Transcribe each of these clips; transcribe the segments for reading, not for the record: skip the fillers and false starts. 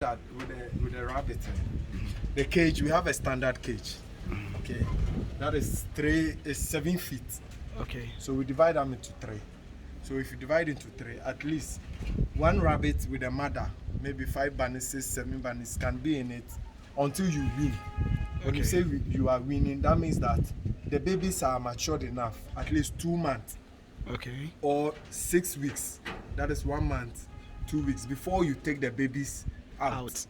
That with the rabbit, the cage, we have a standard cage. Okay, that is 7 feet. Okay. So we divide them into 3. So if you divide into 3, at least one rabbit with a mother, maybe 5 bunnies, 7 bunnies can be in it until you win. When you say you are winning, that means that the babies are matured enough, at least 2 months. Okay. Or 6 weeks. That is 1 month, 2 weeks before you take the babies out.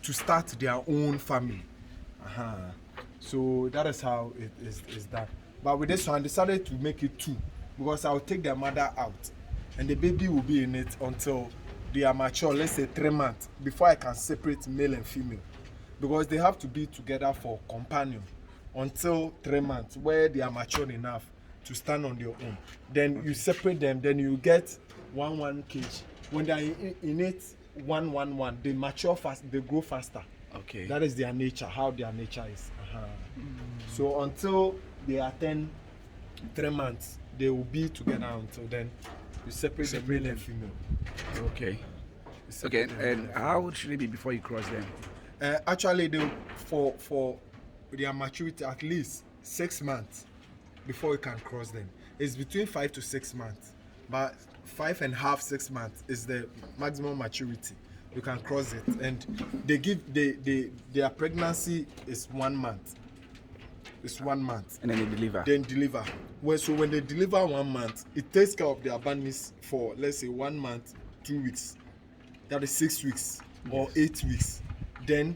To start their own family. So that is how it is done. But with this one, I decided to make it 2 because I'll take their mother out and the baby will be in it until they are mature, let's say 3 months, before I can separate male and female. Because they have to be together for companion until 3 months, where they are mature enough to stand on their own. Then you separate them, then you get 1 cage. When they are in it 1, they mature fast, they grow faster. Okay. That is their nature, how their nature is. So until they attain 3 months, they will be together until then. You separate the male and female. Okay. Okay. And how should it be before you cross them? Actually, they for their maturity at least 6 months before you can cross them. It's between 5 to 6 months, but 5.5, 6 months is the maximum maturity. You can cross it, and their pregnancy is 1 month. It's 1 month. And then they deliver. So when they deliver 1 month, it takes care of their bunnies for, let's say, 1 month, 2 weeks. That is 6 weeks or 8 weeks. Then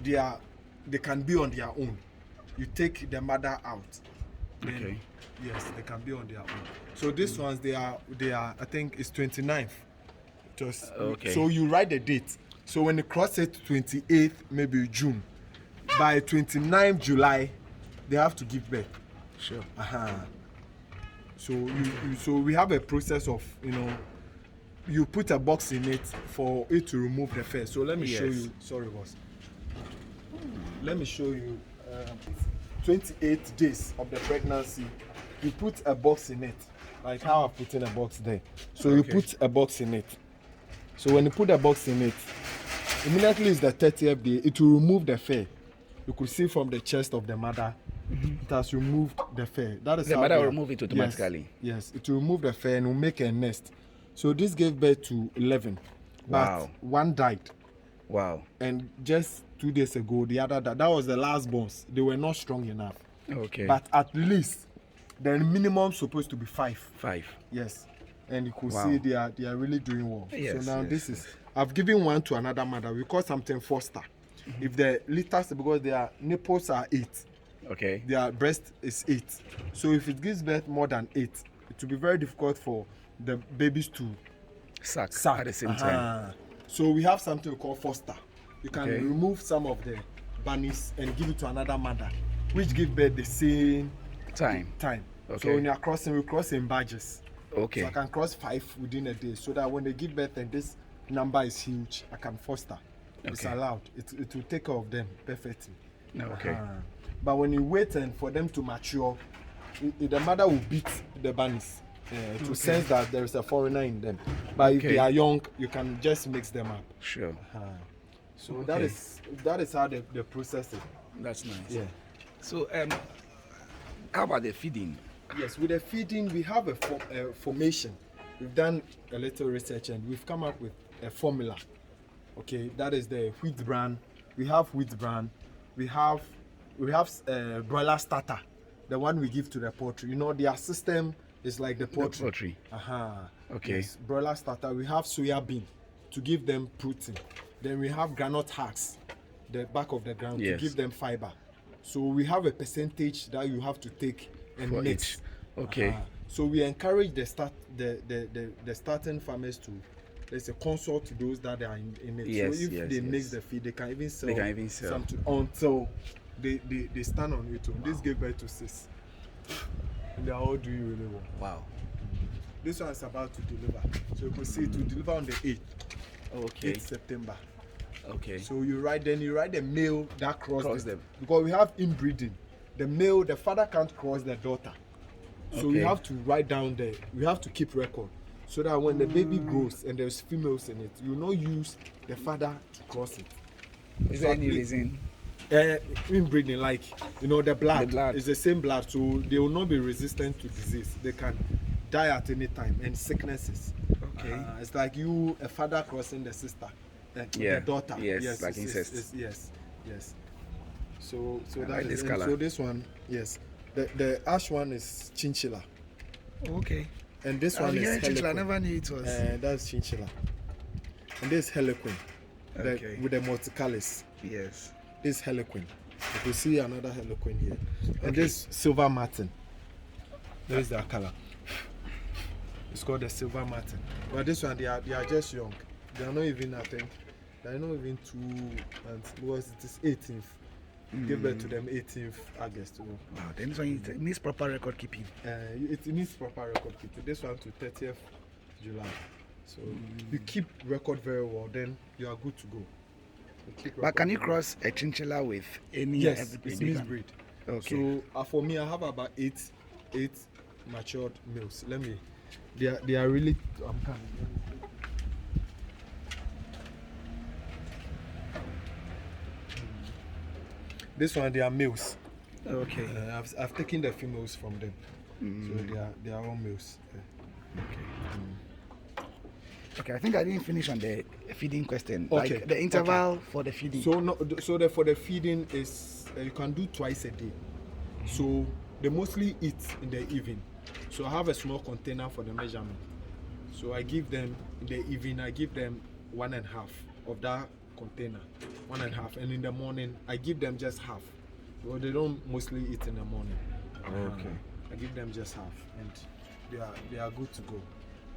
they can be on their own. You take the mother out. Then, okay. Yes, they can be on their own. So these ones, they are I think it's 29th. Just okay. So you write the date. So when they cross it 28th, maybe June, by 29th July, they have to give birth. Sure. So we have a process of, you put a box in it for it to remove the fur. So let me show you. Sorry, boss. Let me show you. 28 days of the pregnancy, you put a box in it, like how I put in a box there. So you put a box in it. So when you put a box in it, immediately it's the 30th day, it will remove the fur. You could see from the chest of the mother, it has removed the fur. That is the mother will remove it automatically. Yes, it will remove the fur and will make a nest. So this gave birth to 11, but 1 died. Wow. And just 2 days ago, the other died. That was the last bones. They were not strong enough. Okay. But at least the minimum supposed to be 5. 5. Yes. And you could see they are really doing well. Yes, so now this is, I've given 1 to another mother. We call something foster. If the liters, because their nipples are 8. Okay. Their breast is 8. So if it gives birth more than 8, it will be very difficult for the babies to suck at the same time. So we have something we call foster. You can remove some of the bunnies and give it to another mother, which give birth the same time. Okay. So when you are crossing, we cross in batches. Okay. So I can cross 5 within a day, so that when they give birth and this number is huge, I can foster. It's allowed. It will take care of them perfectly. Okay. But when you wait and for them to mature, the mother will beat the bunnies to sense that there is a foreigner in them. But if they are young, you can just mix them up. Sure. So that is how the process is. That's nice. Yeah. So how about the feeding? Yes, with the feeding, we have a formation. We've done a little research and we've come up with a formula. Okay, that is the wheat bran. We have wheat bran. We have broiler starter, the one we give to the poultry. Their system is like the poultry. Okay. Yes, broiler starter. We have soya bean to give them protein. Then we have groundnut husks, the back of the ground, to give them fiber. So we have a percentage that you have to take and mix. Okay. So we encourage the starting farmers to, let's say, consult to those that are in it. Yes, so if they mix the feed, they can even sell. Something until they stand on it. This gave birth to 6. And they are all doing really well. Wow. This one is about to deliver. So you can see it will deliver on the 8th. Okay. 8th September. Okay. So you write the male that cross them. Because we have inbreeding. The father can't cross the daughter. So we have to write down we have to keep record. so that when the baby grows and there's females in it, you not use the father to cross it. Is there any reason? Inbreeding, like the blood, The blood. is the same blood, so they will not be resistant to disease. They can die at any time and sicknesses. Okay. It's like you a father crossing the sister, Yeah. the daughter. Yes, like incest. Yes. So I that like is this color. so this one, yes. The ash one is chinchilla, Okay. and this one is chinchilla. I Harlequin. never knew it was. That's chinchilla, and this is Harlequin, Okay. with the multicolors. Yes. This Harlequin. You can see another Harlequin here. And Okay. this silver martin. There is their color. It's called the silver martin. But this one, they are just young. They are not even, I think, they are not even 2 months. Because it is 18th. Give birth to them 18th August. Wow. Then this one needs proper record keeping. It needs proper record keeping. This one to 30th July. So you keep record very well, then you are good to go. But can you cross a chinchilla with any? Yes, it's mixed breed. Okay. So for me, I have about eight matured males. Let me. They are really. I'm coming. This one, they are males. Okay. I've taken the females from them, so they are all males. Okay, I think I didn't finish on the feeding question. Okay. Like the interval for the feeding. So for the feeding is you can do twice a day. So they mostly eat in the evening. So I have a small container for the measurement. So I give them in the evening. I give them 1.5 of that container, 1.5, and in the morning I give them just half. So they don't mostly eat in the morning. Okay. I give them just half, and they are good to go.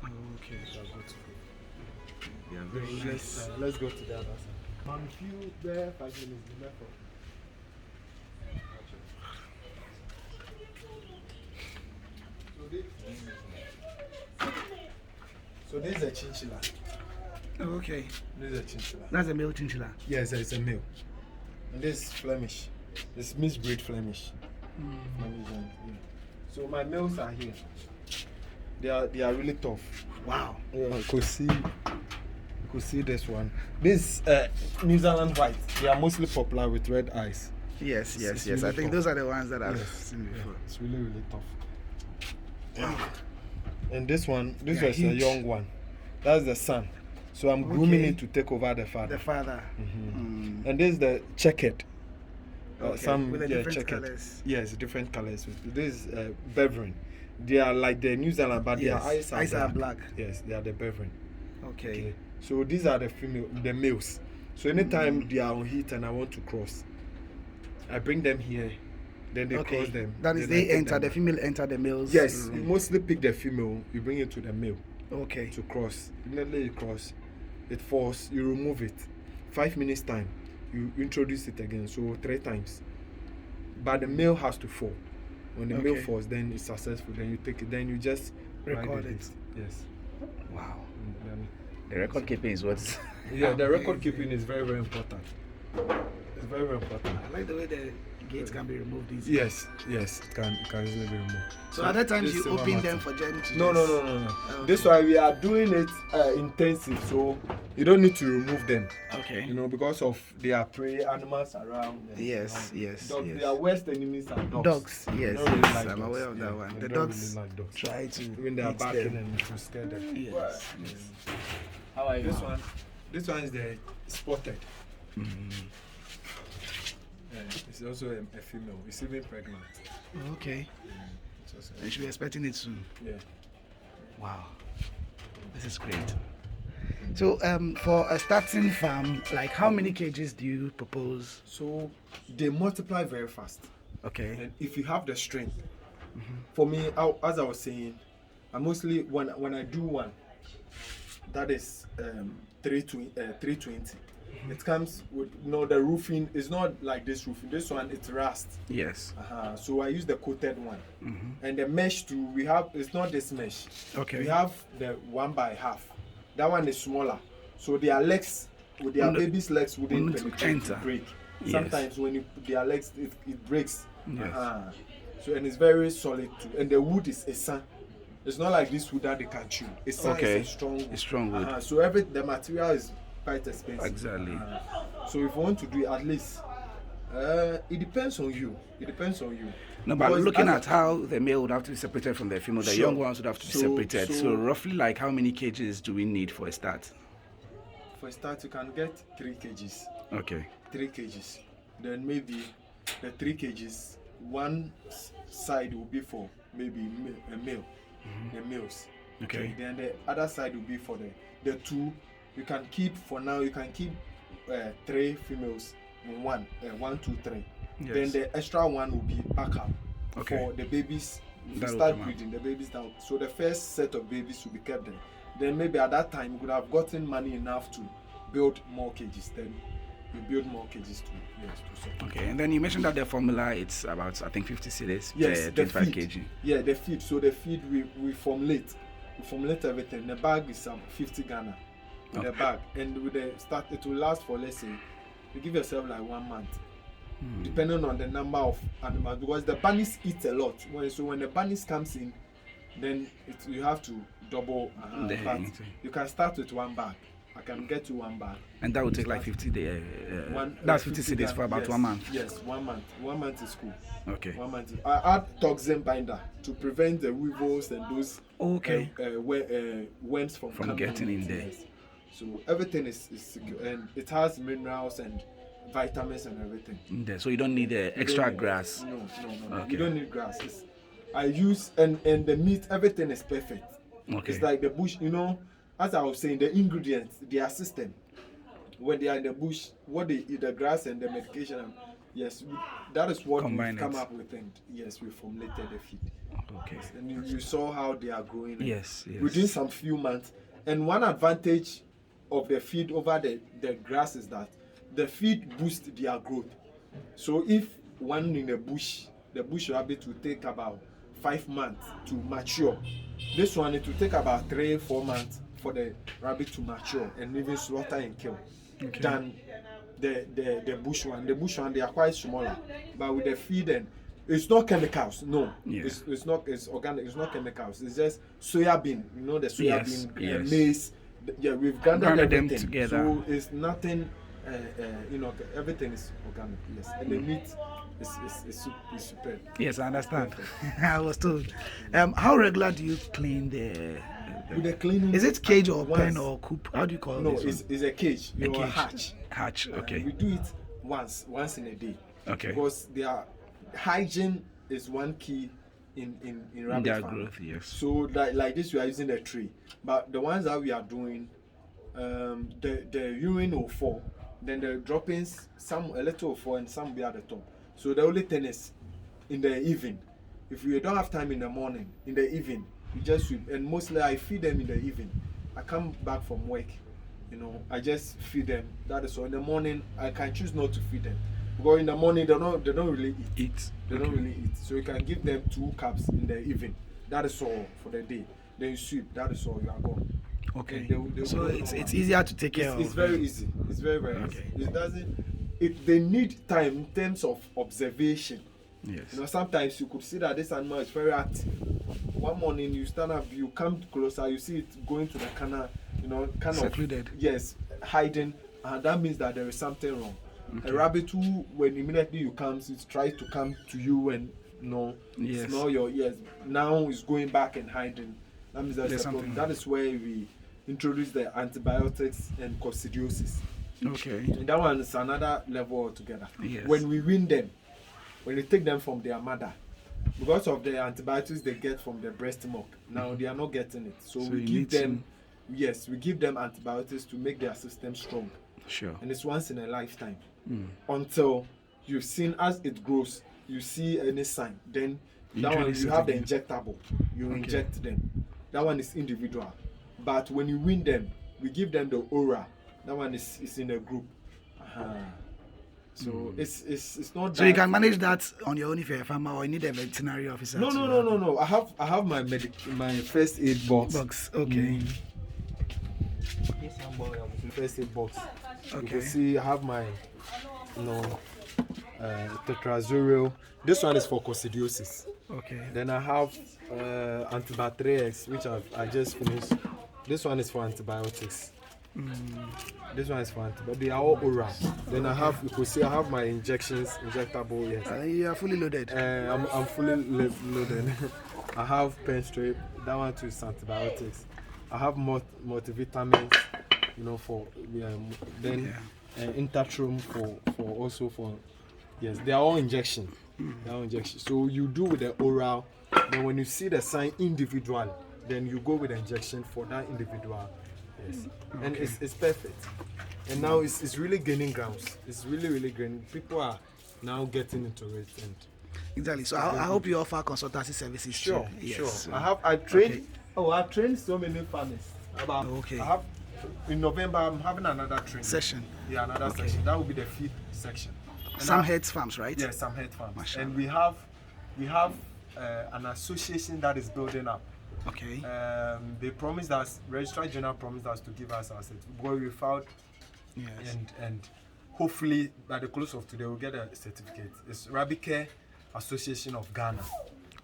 Okay. They are good to go. Yeah, very nice. Let's go to the other side. Man, if you there 5 minutes, be left for. So this is a chinchilla. Okay. This is a chinchilla. That's a male chinchilla. Yes, it's a male. And this is Flemish. This mixed breed Flemish. Flemish and, yeah. So my males are here. They are really tough. Wow. Yeah, you could see this one. This New Zealand white. They are mostly popular with red eyes. Yes. It's I really think tough. those are the ones that I've Yes. seen before. It's really tough. Wow. And this one, this They are was a huge. young one. That's the son. So I'm grooming Okay. it to take over the father. The father. And this is the checkered. Okay, with the different checkered. colors. Yes, different colors. This is Beveren. They are like the New Zealand, but Yes, their eyes are black. black. Yes, they are the Beveren. Okay. So these are the males. So anytime they are on heat and I want to cross, I bring them here. Then they cross them. That is, then I they take enter, them the back. female enter the male's Yes, you room. mostly pick the female. You bring it to the male Okay. to cross. Immediately you cross, it falls. You remove it. 5 minutes time, you introduce it again. So 3 times. But the male has to fall. When the male Okay. falls, then it's successful. Then you take it. Then you just Record ride it. Yes. Wow. Then- The record keeping is what. yeah, the record keeping is very important. It's very important. I like the way the gates can be removed easily. Yes, it can easily be removed. So at that time this you silver open martin. them for them to No. Okay. This one we are doing it intensive, so you don't need to remove them. Okay. Because of their prey animals around. And, Yes, yes, dogs, yes. Their worst enemies are dogs. Dogs, They yes, don't really yes, like I'm dogs. aware of that Yeah, one. they The don't dogs really like dogs. try to When they are eat barking them. and to scare them. Yes. How are you? This one is the spotted. Yeah, it's also a female. It's even pregnant. Okay. It's also, I should be expecting it soon. yeah. Wow. This is great. So for a starting farm, like how many cages do you propose? So they multiply very fast. Okay. And if you have the strength, for me, as I was saying, I mostly when I do one, that is 320. It comes with the roofing is not like this roofing. This one it's rust. Yes. So I use the coated one, and the mesh too. We have it's not this mesh. Okay. We have the 1/2. That one is smaller. So their legs with their baby's legs wouldn't penetrate to break. Yes. Sometimes when you put their legs, it breaks. Yes. So and it's very solid too. And the wood is esan. It's not like this wood that they can chew. It's a strong wood. It's strong wood. So the material is quite expensive. Exactly. So if you want to do it, at least it depends on you. It depends on you. No, but looking at how the male would have to be separated from the female, the young ones would have to be separated. So roughly, like, how many kgs do we need for a start? For a start, you can get 3 kgs. Okay. 3 kgs. Then maybe the 3 kgs, one side will be for maybe a male, the males. Okay. Then the other side will be for the 2. You can keep, for now, you can keep 3 females in 1, 1, 2, 3. Yes. Then the extra one will be backup for the babies. If you start breeding, the babies down. So the first set of babies will be kept there. Then maybe at that time you could have gotten money enough to build more cages. Then you build more cages to okay, and then you mentioned that the formula, it's about, I think, 50 cedis per 25 kg. Yeah, the feed. So the feed we formulate. We formulate everything. The bag is 50 Ghana with the bag, and with the start, it will last for, let's say, you give yourself like 1 month. Depending on the number of animals, because the bunnies eat a lot. So when the bunnies comes in, then you have to double. But you can start with 1 bag. I can get you 1 bag. And that would take like 50 days. That's 50 cedis for about 1 month. Yes, 1 month. 1 month is cool. Okay. 1 month. I add toxin binder to prevent the weevils and those worms from getting in there. Yes. So everything is secure, and it has minerals and vitamins and everything. So you don't need extra grass. No. Okay. You don't need grass. I use and the meat, everything is perfect. Okay. It's like the bush, as I was saying, the ingredients, their system, when they are in the bush, what they eat, the grass and the medication. Yes, that is what we come up with, and yes, we formulated the feed. Okay. Yes, and you saw how they are growing. Yes. Within some few months, and one advantage of the feed over the grass is that the feed boosts their growth. So if one in the bush rabbit will take about 5 months to mature. This one, it will take about 3-4 months for the rabbit to mature and even slaughter and kill than the bush one. The bush one, they are quite smaller, but with the feed, and it's not chemicals. No, it's not. It's organic. It's not chemicals. It's just soya bean. The soya bean, maize. Yeah, we've gathered them together. So it's nothing. Everything is organic. Yes, and the meat is superb. Yes, I understand. I was told. How regular do you clean the with the cleaning? Is it cage or pen or coop? How do you call it? No, it's a cage. A hatch. Hatch. Okay. We do it once in a day. Okay. Because hygiene is one key in rabbit farm. Growth. Yes. So like this, we are using the tray, but the ones that we are doing, the urine will fall. Then the droppings, some a little will fall and some will be at the top. So the only thing is, in the evening, if we don't have time in the morning, in the evening, we just sweep. And mostly I feed them in the evening. I come back from work, I just feed them. That is all. In the morning, I can choose not to feed them. Because in the morning, they don't really eat. They don't really eat. So you can give them 2 cups in the evening. That is all for the day. Then you sweep. That is all. You are gone. Okay. So it's easier to take care of. It's very easy. It's very easy. They need time in terms of observation. Yes. Sometimes you could see that this animal is very active. One morning you stand up, you come closer, you see it going to the canal, kind secluded. Yes, hiding, and that means that there is something wrong. Okay. A rabbit who, when immediately you come, it tries to come to you and smell your ears. Now it's going back and hiding. That means there's a problem. That is where we introduce the antibiotics and coccidiosis. Okay. And that one is another level altogether. Yes. When we wean them, when we take them from their mother, because of the antibiotics they get from the breast milk, now they are not getting it. So we give them, we give them antibiotics to make their system strong. Sure. And it's once in a lifetime. Until you've seen as it grows, you see any sign. Then that one you have the injectable. You inject them. That one is individual. But when you wean them, we give them the oral. That one is in a group. So it's not. So you can manage that on your own if you're a farmer, or you need a veterinary officer. No. I have my my first aid box. Okay. First aid box. Okay. You can see I have my tetrazuril. This one is for coccidiosis. Okay. Then I have antibiotics, which I just finished. This one is for antibiotics. This one is for antibiotics. They are all oral. Then I have, you could see I have my injections, injectable, yes. You are fully loaded. I'm fully loaded. I have pen strip, that one too is antibiotics. I have multivitamins, you know, for then Intertrum for also for, yes, they are all injection. They are all injection. So you do with the oral, then when you see the sign individual, then you go with the injection for that individual. Yes. And it's perfect. And now it's really gaining grounds. It's really gaining. People are now getting into it. And exactly. So I hope you offer consultancy services. Sure, too. Yes. sure. So, I trained. Oh, I trained so many farmers. Okay. I have in November. I'm having another training session. Yeah, another section. That will be the 5th section. Samhert Farms, right? Yes, Samhert Farms. Mashallah. And we have an association that is building up. Okay. They promised us, Registrar General promised us to give us our certificate. But we filed, Yes. and hopefully by the close of today we'll get a certificate. It's Rabbit Association of Ghana.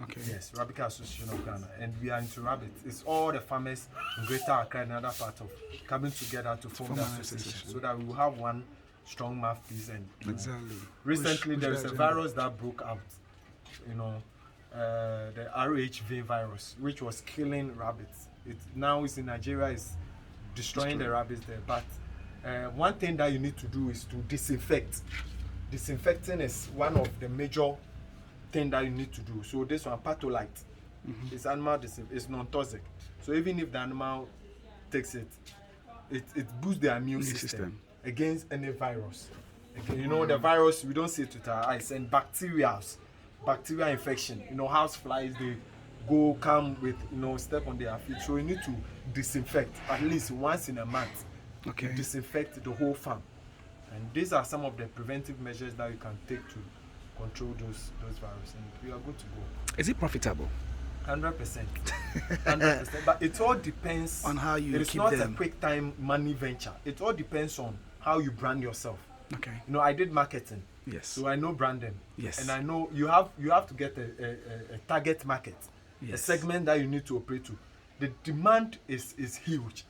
Okay. Yes, Rabbit Association of Ghana, and we are into rabbit. It's all the farmers in Greater Accra and other parts of coming together to form the association, so that we will have one strong mouthpiece. And Exactly. recently Push there is a the virus that broke out, you know, the RHV virus, which was killing rabbits. It now is in Nigeria, is destroying the rabbits there. But one thing that you need to do is to disinfect. Disinfecting is one of the major thing that you need to do. So this one, patholite, it's animal it's non-toxic. So even if the animal takes it boosts the immune system against any virus. You know, the virus, we don't see it with our eyes. And bacteria infection, you know, house flies, they come with, you know, step on their feet. So you need to disinfect at least once in a month. Okay. Disinfect the whole farm. And these are some of the preventive measures that you can take to control those viruses, and we are good to go. Is it profitable? 100%. 100%. But it all depends on how you It is keep not them. a quick time money venture. It all depends on how you brand yourself. Okay. You know, I did marketing. Yes. So I know branding. Yes. And I know you have to get a target market, a Yes. segment that you need to operate to. The demand is huge,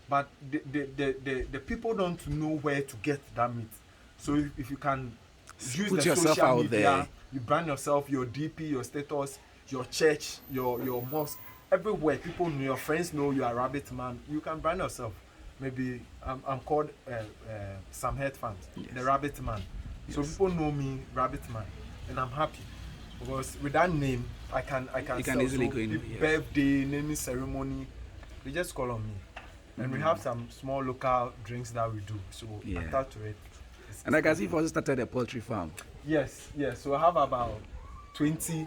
but the people don't know where to get that meat. So if you can use Put the yourself social out media, there. you brand yourself, your DP, your status, your church, your mosque, everywhere. People know, your friends know you are rabbit man. You can brand yourself. Maybe I'm called Samhert Farms, the rabbit man. So people know me, rabbit man, and I'm happy because with that name, I can can easily go in, if yes. birthday, naming ceremony, they just call on me. And we have some small local drinks that we do. So attached to it. And I can see you've also started a poultry farm. Yes. So I have about 20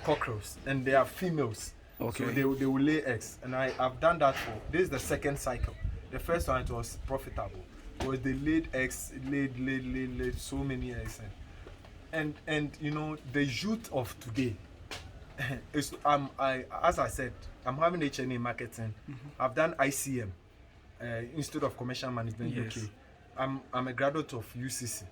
cockroaches, and they are females. Okay. So they will lay eggs, and I've done that for, this is the second cycle. The first one, it was profitable, because they laid eggs, laid so many eggs, and you know, the youth of today is as I said, I'm having HNA marketing. I've done ICM, Institute of Commercial Management, Yes. UK. I'm a graduate of UCC.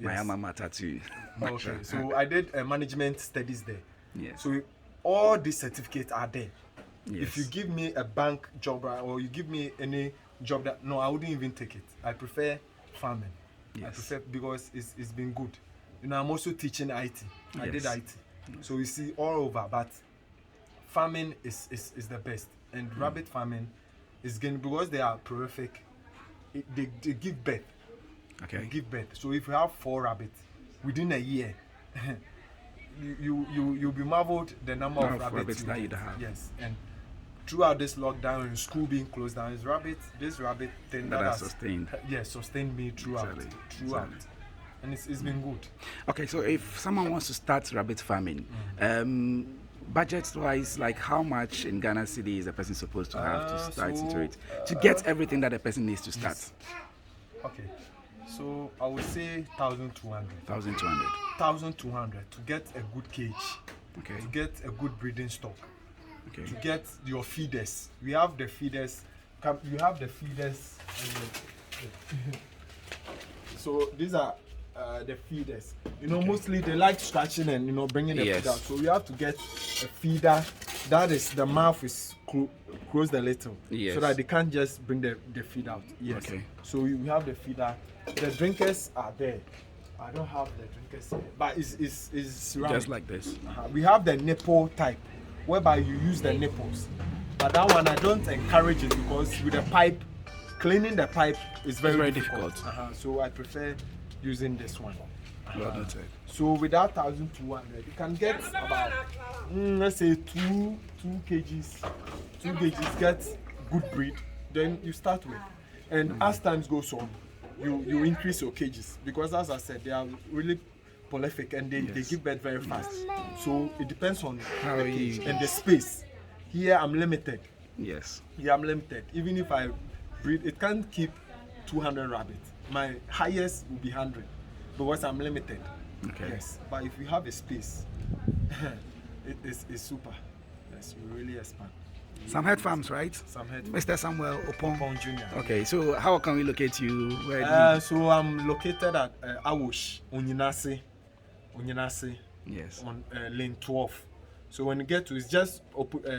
My alma mater too. Okay, so I did management studies there. Yes. So all these certificates are there. Yes. If you give me a bank job or you give me any job that, no, I wouldn't even take it. I prefer farming. I Yes. prefer, because it's been good. You know, I'm also teaching IT. I did Yes. IT. So you see all over, but farming is the best. And rabbit farming is getting, because they are prolific, they give birth. Okay. They give birth. So if you have 4 rabbits within a year, you'll be marveled the number of rabbits that you'd have. Yes, and throughout this lockdown and school being closed down, this rabbit thing That that has sustained. Yes, sustained me throughout. Exactly. And it's been good. Okay, so if someone wants to start rabbit farming, budget-wise, like how much in Ghana city is a person supposed to have to start into it to get everything that a person needs to start? Yes. Okay, so I would say 1,200. 1,200. 1,200 to get a good cage, Okay. to get a good breeding stock, Okay. to get your feeders. We have the feeders. You have the feeders. So these are the feeders. Mostly they like scratching and bringing the feed out. So you have to get a feeder that is the mouth is closed a little, so that they can't just bring the feed out. Yes. Okay. So we have the feeder. The drinkers are there. I don't have the drinkers here, but it's round. Just like this. We have the nipple type, whereby you use the nipples. But that one I don't encourage it because with the pipe, cleaning the pipe is very difficult. So I prefer using this one. So with that 1,200, you can get about let's say 2 kgs. 2 kgs get good breed. Then you start with, and as times goes on, you increase your kgs because, as I said, they are really prolific and they give birth very fast. So it depends on the cage and the space. Here I'm limited. Yes. Here I'm limited. Even if I breed, it can't keep 200 rabbits. My highest will be 100 because I'm limited. Okay. Yes. But if you have a space, it's super. Yes, you really expand. Samhert Farms, right? Samhert. Mr. Samuel Oppong Jr. Okay, so how can we locate you? So I'm located at Awosh, Onyinase. Yes. On lane 12. So when you get to, it's just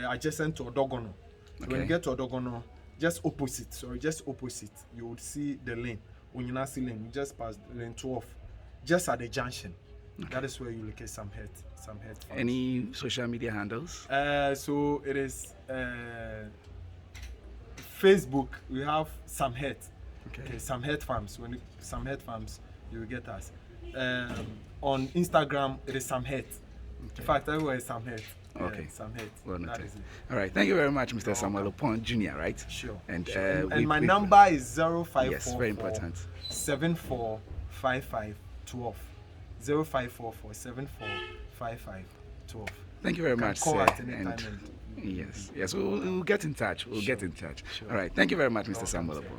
adjacent to Odogono. So when you get to Odogono, just opposite, you would see the lane, Onyinase lane. You just pass lane 12, just at the junction. Okay. That is where you locate Samhert Farms. Any social media handles? So it is Facebook. We have Samhert. Okay. Samhert Farms. When Samhert Farms, you will get us. On Instagram, it is Samhert. In fact, everywhere is Samhert. Okay. Samhert. Well noted. All right. Thank you very much, Mr. Samuel Oppong Jr., right? Sure. And, my number is 0544 yes, very important. 745512. 0544 745512. Thank you very much, call sir. at any time. Yes, we'll get in touch. We'll get in touch. Sure. All right. Thank you very much, Mr. Samuel Oppong. Okay.